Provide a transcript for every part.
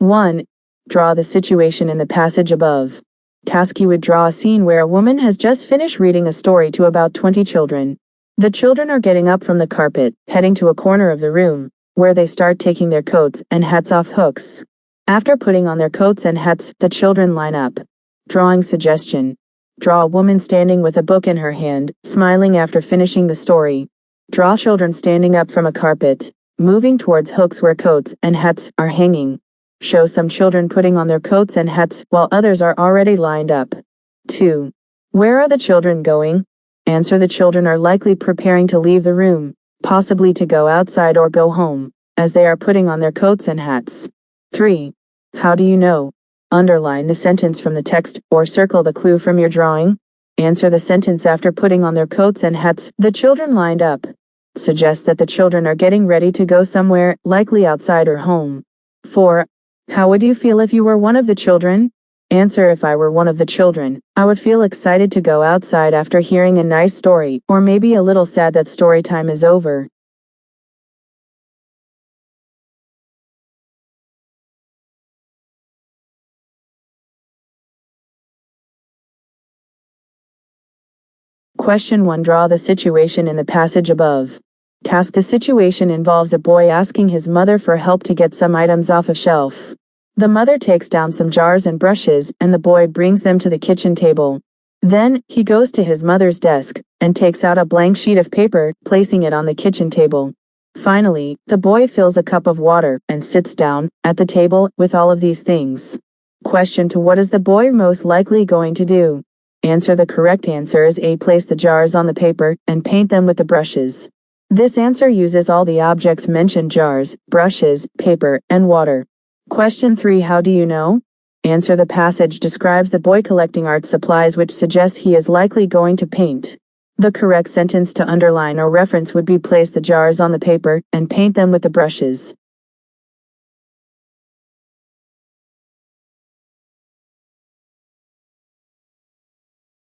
1. Draw the situation in the passage above. Task: you would draw a scene where a woman has just finished reading a story to about 20 children. The children are getting up from the carpet, heading to a corner of the room, where they start taking their coats and hats off hooks. After putting on their coats and hats, the children line up. Drawing suggestion: draw a woman standing with a book in her hand, smiling after finishing the story. Draw children standing up from a carpet, moving towards hooks where coats and hats are hanging. Show some children putting on their coats and hats while others are already lined up. 2. Where are the children going? Answer: the children are likely preparing to leave the room, possibly to go outside or go home, as they are putting on their coats and hats. 3. How do you know? Underline the sentence from the text or circle the clue from your drawing. Answer the sentence: after putting on their coats and hats, the children lined up. Suggest that the children are getting ready to go somewhere, likely outside or home. 4. How would you feel if you were one of the children? Answer: if I were one of the children, I would feel excited to go outside after hearing a nice story, or maybe a little sad that story time is over. Question 1. Draw the situation in the passage above. Task: the situation involves a boy asking his mother for help to get some items off a shelf. The mother takes down some jars and brushes, and the boy brings them to the kitchen table. Then, he goes to his mother's desk and takes out a blank sheet of paper, placing it on the kitchen table. Finally, the boy fills a cup of water and sits down at the table with all of these things. Question 2. What is the boy most likely going to do? Answer: the correct answer is A. Place the jars on the paper and paint them with the brushes. This answer uses all the objects mentioned: jars, brushes, paper, and water. Question 3. How do you know? Answer: the passage describes the boy collecting art supplies, which suggests he is likely going to paint. The correct sentence to underline or reference would be: place the jars on the paper and paint them with the brushes.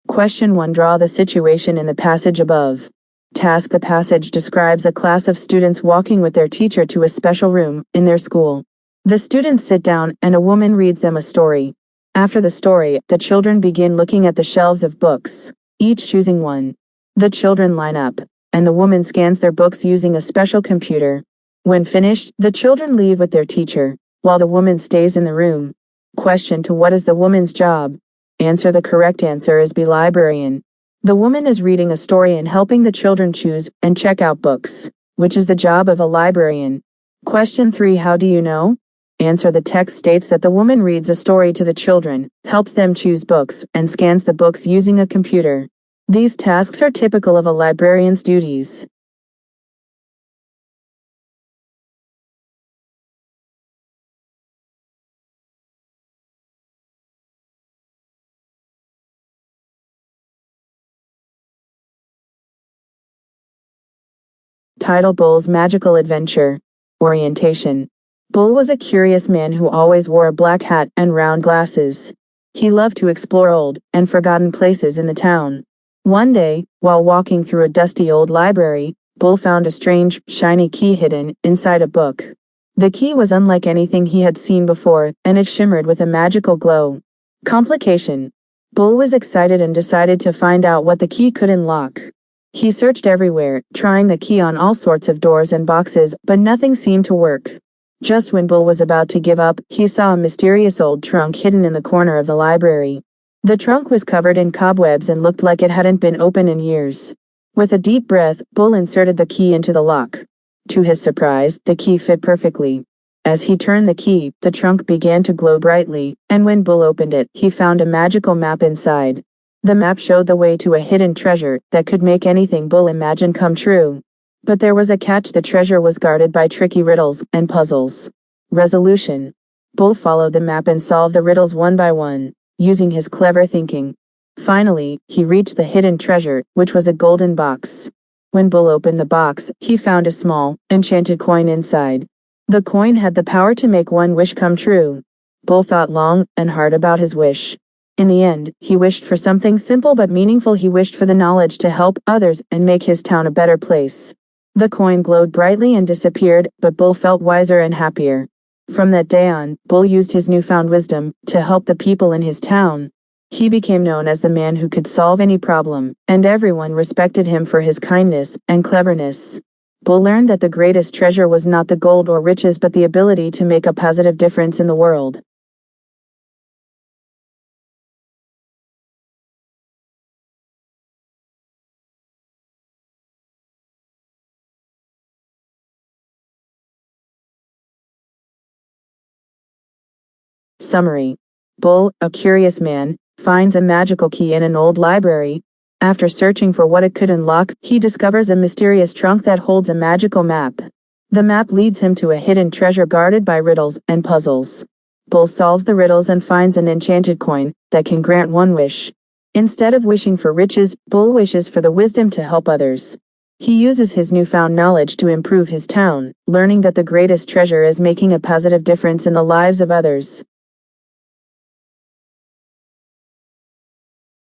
Question 1. Draw the situation in the passage above. Task: the passage describes a class of students walking with their teacher to a special room in their school. The students sit down and a woman reads them a story. After the story, the children begin looking at the shelves of books, each choosing one. The children line up, and the woman scans their books using a special computer. When finished, the children leave with their teacher, while the woman stays in the room. Question 2. What is the woman's job? Answer: the correct answer is B. Librarian. The woman is reading a story and helping the children choose and check out books, which is the job of a librarian. Question 3. How do you know? Answer: the text states that the woman reads a story to the children, helps them choose books, and scans the books using a computer. These tasks are typical of a librarian's duties. Title: Bull's Magical Adventure. Orientation: Bull was a curious man who always wore a black hat and round glasses. He loved to explore old and forgotten places in the town. One day, while walking through a dusty old library, Bull found a strange, shiny key hidden inside a book. The key was unlike anything he had seen before, and it shimmered with a magical glow. Complication: Bull was excited and decided to find out what the key could unlock. He searched everywhere, trying the key on all sorts of doors and boxes, but nothing seemed to work. Just when Bull was about to give up, he saw a mysterious old trunk hidden in the corner of the library. The trunk was covered in cobwebs and looked like it hadn't been open in years. With a deep breath, Bull inserted the key into the lock. To his surprise, the key fit perfectly. As he turned the key, the trunk began to glow brightly, and when Bull opened it, he found a magical map inside. The map showed the way to a hidden treasure that could make anything Bull imagined come true. But there was a catch: the treasure was guarded by tricky riddles and puzzles. Resolution: Bull followed the map and solved the riddles one by one, using his clever thinking. Finally, he reached the hidden treasure, which was a golden box. When Bull opened the box, he found a small, enchanted coin inside. The coin had the power to make one wish come true. Bull thought long and hard about his wish. In the end, he wished for something simple but meaningful. He wished for the knowledge to help others and make his town a better place. The coin glowed brightly and disappeared, but Bull felt wiser and happier. From that day on, Bull used his newfound wisdom to help the people in his town. He became known as the man who could solve any problem, and everyone respected him for his kindness and cleverness. Bull learned that the greatest treasure was not the gold or riches but the ability to make a positive difference in the world. Summary. Bull, a curious man, finds a magical key in an old library. After searching for what it could unlock, he discovers a mysterious trunk that holds a magical map. The map leads him to a hidden treasure guarded by riddles and puzzles. Bull solves the riddles and finds an enchanted coin that can grant one wish. Instead of wishing for riches, Bull wishes for the wisdom to help others. He uses his newfound knowledge to improve his town, learning that the greatest treasure is making a positive difference in the lives of others.